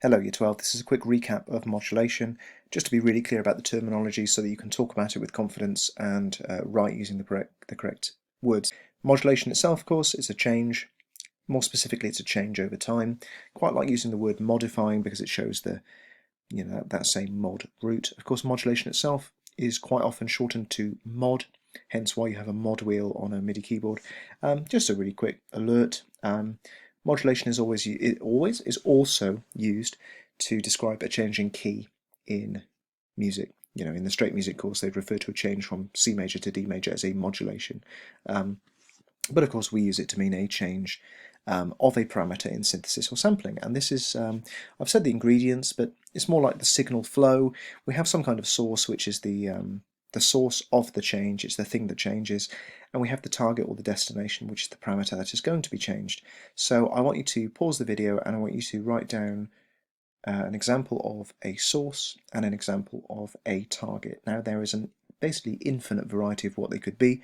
Hello Year 12, this is a quick recap of modulation, just to be really clear about the terminology so that you can talk about it with confidence and write using the correct words. Modulation itself, of course, is a change. More specifically, it's a change over time. Quite like using the word modifying because it shows the, that same mod root. Of course, modulation itself is quite often shortened to mod, hence why you have a mod wheel on a MIDI keyboard. Just a really quick alert. Modulation is also used to describe a change in key in music. In the straight music course, they'd refer to a change from C major to D major as a modulation. But of course, we use it to mean a change of a parameter in synthesis or sampling. And this is, I've said the ingredients, but it's more like the signal flow. We have some kind of source, which is the source of the change. It's the thing that changes. And we have the target or the destination, which is the parameter that is going to be changed. So I want you to pause the video and I want you to write down an example of a source and an example of a target. Now there is an basically infinite variety of what they could be,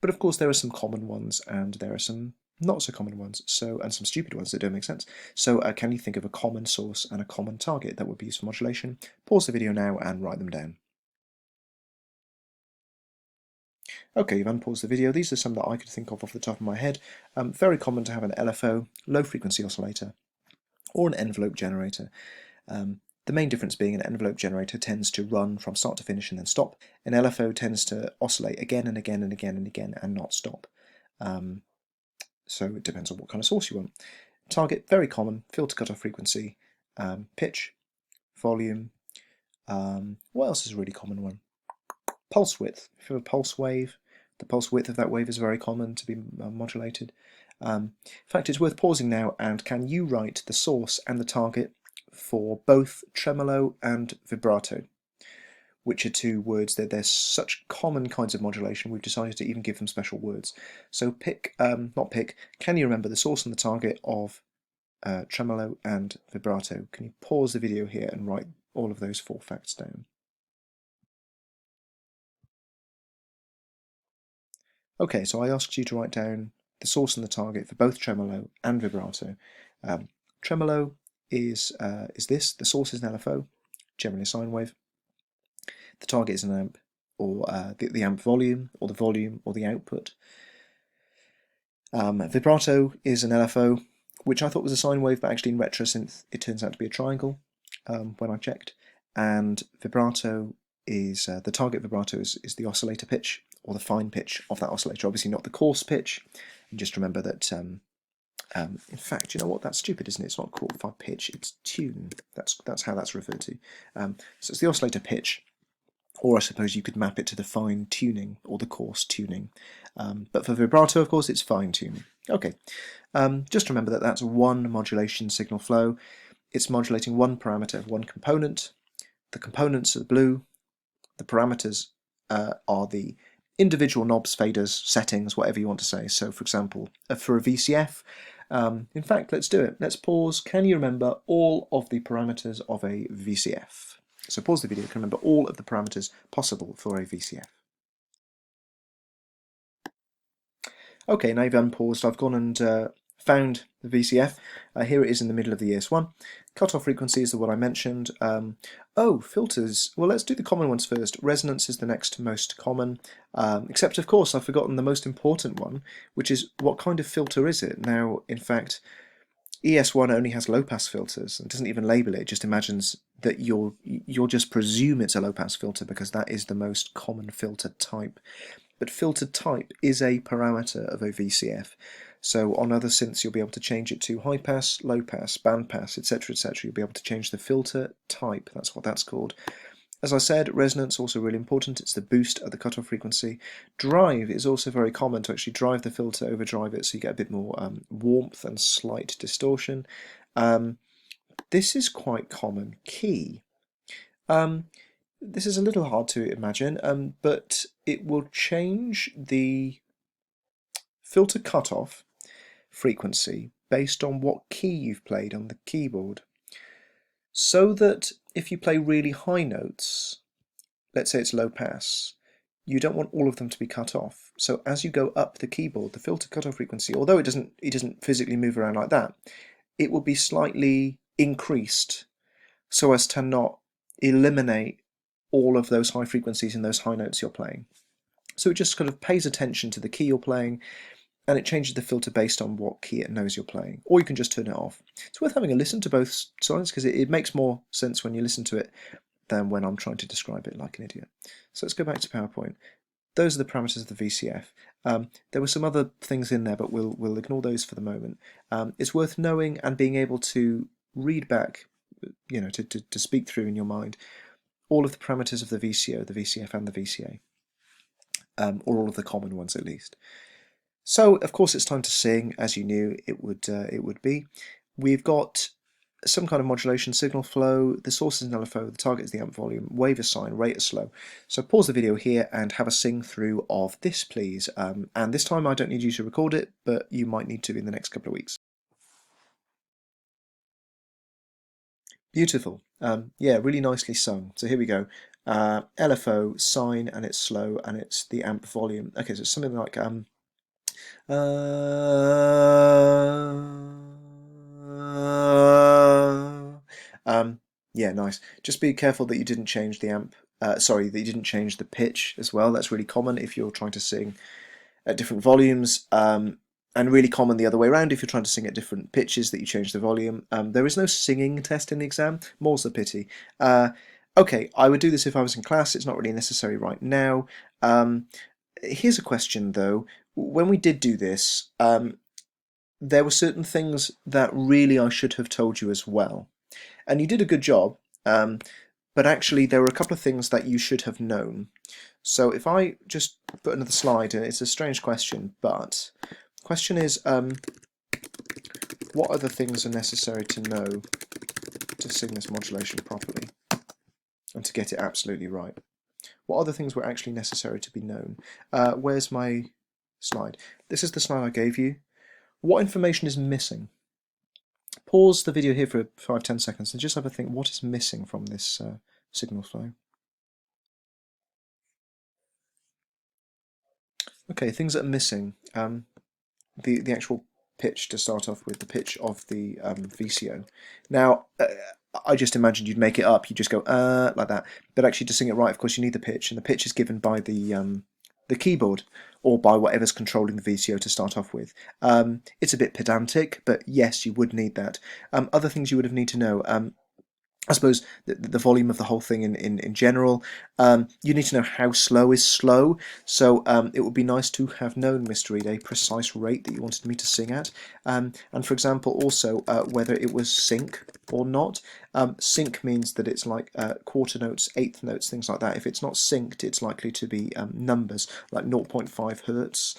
but of course there are some common ones and there are some not so common ones, and some stupid ones that don't make sense. So can you think of a common source and a common target that would be used for modulation? Pause the video now and write them down. Okay, you've unpaused the video. These are some that I could think of off the top of my head. Very common to have an LFO, low frequency oscillator, or an envelope generator. The main difference being an envelope generator tends to run from start to finish and then stop. An LFO tends to oscillate again and again and again and again and not stop. So it depends on what kind of source you want. Target, very common, filter cutoff frequency, pitch, volume. What else is a really common one? Pulse width. If you have a pulse wave, the pulse width of that wave is very common to be modulated. In fact, it's worth pausing now, and can you write the source and the target for both tremolo and vibrato, which are two words that they're such common kinds of modulation, we've decided to even give them special words. So can you remember the source and the target of tremolo and vibrato? Can you pause the video here and write all of those 4 facts down? Okay, so I asked you to write down the source and the target for both tremolo and vibrato. Tremolo is this. The source is an LFO, generally a sine wave. The target is an amp, or the amp volume, or the volume, or the output. Vibrato is an LFO, which I thought was a sine wave, but actually in retrosynth it turns out to be a triangle when I checked. And vibrato is, the target vibrato is the oscillator pitch, or the fine pitch of that oscillator, obviously not the coarse pitch. And just remember that, in fact, you know what, that's stupid, isn't it? It's not called fine pitch, it's tune. That's how that's referred to. So it's the oscillator pitch, or I suppose you could map it to the fine tuning or the coarse tuning. But for vibrato, of course, it's fine tuning. Okay, just remember that that's one modulation signal flow. It's modulating one parameter of one component. The components are the blue. The parameters are the individual knobs, faders, settings, whatever you want to say. So, for example, for a VCF, in fact, let's do it. Let's pause. Can you remember all of the parameters of a VCF? So pause the video, can remember all of the parameters possible for a VCF. Okay, now you've unpaused. I've gone and found the VCF. Here it is in the middle of the ES1. Cutoff frequency is the one I mentioned. Oh, filters. Well, let's do the common ones first. Resonance is the next most common, except of course I've forgotten the most important one, which is what kind of filter is it? Now, in fact, ES1 only has low-pass filters and doesn't even label it. It just imagines that you'll just presume it's a low-pass filter because that is the most common filter type. But filter type is a parameter of a VCF. So on other synths you'll be able to change it to high pass, low pass, band pass, etc, etc. You'll be able to change the filter type. That's what that's called. As I said, resonance also really important. It's the boost at the cutoff frequency. Drive is also very common, to actually drive the filter, overdrive it, so you get a bit more warmth and slight distortion. This is quite common. Key. This is a little hard to imagine, but it will change the filter cutoff frequency based on what key you've played on the keyboard. So that if you play really high notes, let's say it's low pass, you don't want all of them to be cut off. So as you go up the keyboard, the filter cutoff frequency, although it doesn't physically move around like that, it will be slightly increased so as to not eliminate all of those high frequencies and those high notes you're playing. So it just kind of pays attention to the key you're playing, and it changes the filter based on what key it knows you're playing. Or you can just turn it off. It's worth having a listen to both sides, because it makes more sense when you listen to it than when I'm trying to describe it like an idiot. So let's go back to PowerPoint. Those are the parameters of the VCF. There were some other things in there, but we'll ignore those for the moment. It's worth knowing and being able to read back, to speak through in your mind all of the parameters of the VCO, the VCF, and the VCA, or all of the common ones at least. So, of course, it's time to sing, as you knew it would be. We've got some kind of modulation, signal flow, the source is an LFO, the target is the amp volume, wave is sine, rate is slow. So pause the video here and have a sing through of this, please. And this time I don't need you to record it, but you might need to in the next couple of weeks. Beautiful. Yeah, really nicely sung. So here we go. LFO, sine, and it's slow, and it's the amp volume. Okay, so it's something like yeah, nice. Just be careful that you didn't change the amp. Sorry, that you didn't change the pitch as well. That's really common if you're trying to sing at different volumes, and really common the other way around if you're trying to sing at different pitches that you change the volume. There is no singing test in the exam. More's the pity. Okay, I would do this if I was in class. It's not really necessary right now. Here's a question though. When we did do this, there were certain things that really I should have told you as well. And you did a good job, but actually there were a couple of things that you should have known. So if I just put another slide in, it's a strange question, but the question is, what other things are necessary to know to sing this modulation properly and to get it absolutely right? What other things were actually necessary to be known? Where's my slide? This is the slide I gave you. What information is missing? Pause the video here for 5-10 seconds and just have a think, what is missing from this signal flow? Okay, things that are missing. The actual pitch to start off with, the pitch of the VCO. Now, I just imagined you'd make it up. You just go like that. But actually, to sing it right, of course, you need the pitch, and the pitch is given by the keyboard or by whatever's controlling the VCO to start off with. It's a bit pedantic, but yes, you would need that. Other things you would have need to know. I suppose the volume of the whole thing in general. You need to know how slow is slow, so it would be nice to have known, Mr. Reed, a precise rate that you wanted me to sing at, and for example also whether it was sync or not. Sync means that it's like quarter notes, eighth notes, things like that. If it's not synced, it's likely to be numbers like 0.5 hertz,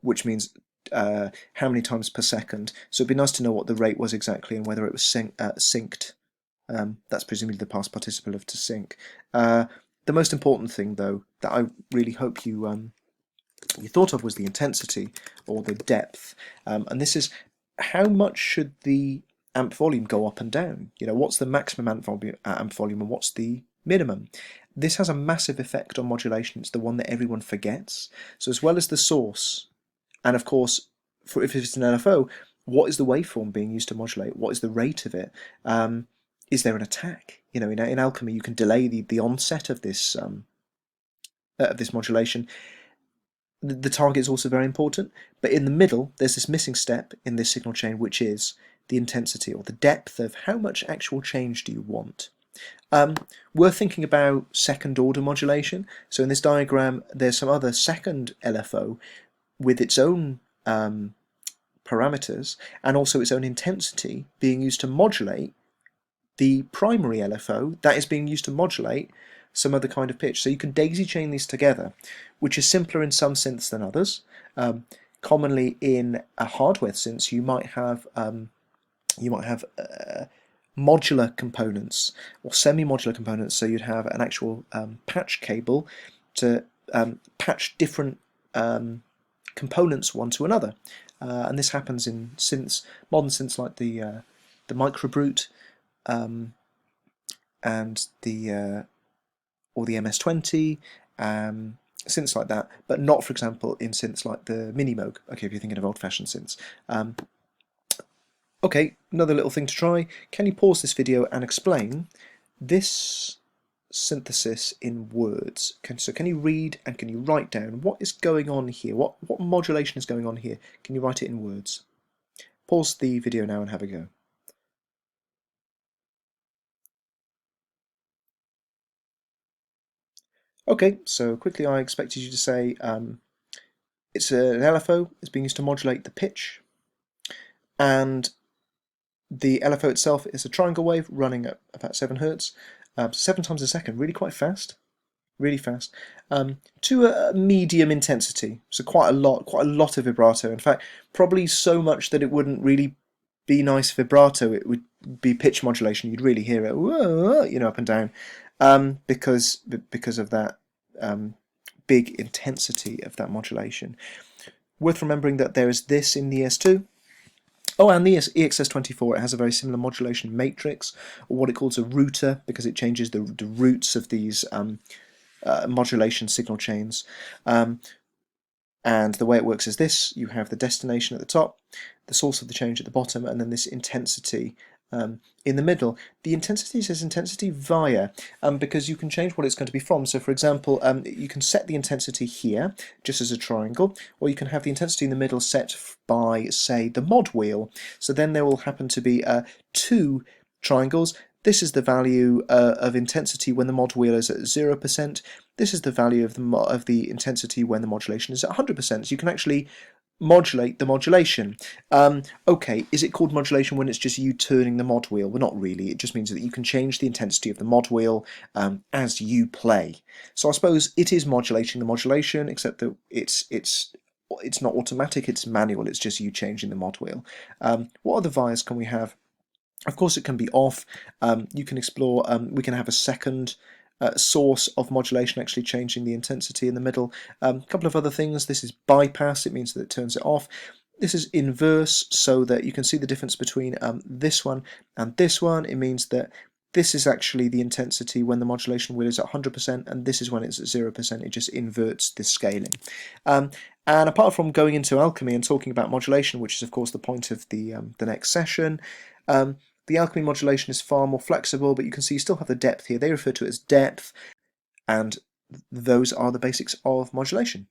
which means how many times per second. So it'd be nice to know what the rate was exactly and whether it was synced. That's presumably the past participle of to sync. The most important thing, though, that I really hope you thought of was the intensity or the depth, and this is how much should the amp volume go up and down. What's the maximum amp volume and what's the minimum? This has a massive effect on modulation. It's the one that everyone forgets. So as well as the source, and of course, if it's an LFO, what is the waveform being used to modulate? What is the rate of it? Is there an attack? In alchemy, you can delay the onset of this modulation. The target is also very important, but in the middle, there's this missing step in this signal chain, which is the intensity or the depth of how much actual change do you want. We're thinking about second order modulation. So in this diagram, there's some other second LFO with its own parameters and also its own intensity being used to modulate the primary LFO that is being used to modulate some other kind of pitch. So you can daisy chain these together, which is simpler in some synths than others. Commonly in a hardware synth, you might have modular components or semi-modular components. So you'd have an actual patch cable to patch different components one to another, and this happens in synths, modern synths like the Microbrute. And the or the MS-20, synths like that, but not, for example, in synths like the Minimoog. Okay, if you're thinking of old-fashioned synths. Okay, another little thing to try. Can you pause this video and explain this synthesis in words? So can you read and can you write down what is going on here? What modulation is going on here? Can you write it in words? Pause the video now and have a go. Okay, so quickly I expected you to say it's an LFO, it's being used to modulate the pitch, and the LFO itself is a triangle wave running at about 7 Hz, 7 times a second, really quite fast, really fast, to a medium intensity, so quite a lot of vibrato. In fact, probably so much that it wouldn't really be nice vibrato, it would be pitch modulation. You'd really hear it, you know, up and down, because of that big intensity of that modulation. Worth remembering that there is this in the ES2. Oh, and the EXS24, it has a very similar modulation matrix, or what it calls a router, because it changes the roots of these modulation signal chains. And the way it works is this: you have the destination at the top, the source of the change at the bottom, and then this intensity in the middle. The intensity says intensity via, because you can change what it's going to be from. So for example, you can set the intensity here, just as a triangle, or you can have the intensity in the middle set by, say, the mod wheel. So then there will happen to be 2 triangles. This is the value of intensity when the mod wheel is at 0%. This is the value of the intensity when the modulation is at 100%. So you can actually modulate the modulation. Okay, is it called modulation when it's just you turning the mod wheel? Well, not really. It just means that you can change the intensity of the mod wheel as you play. So I suppose it is modulating the modulation, except that it's not automatic, it's manual. It's just you changing the mod wheel. What other vias can we have? Of course, it can be off. You can explore, we can have a second source of modulation actually changing the intensity in the middle. A couple of other things. This is bypass, it means that it turns it off. This is inverse, so that you can see the difference between this one and this one. It means that this is actually the intensity when the modulation wheel is at 100%, and this is when it's at 0%. It just inverts the scaling. And apart from going into alchemy and talking about modulation, which is of course the point of the next session, the alchemy modulation is far more flexible, but you can see you still have the depth here. They refer to it as depth, and those are the basics of modulation.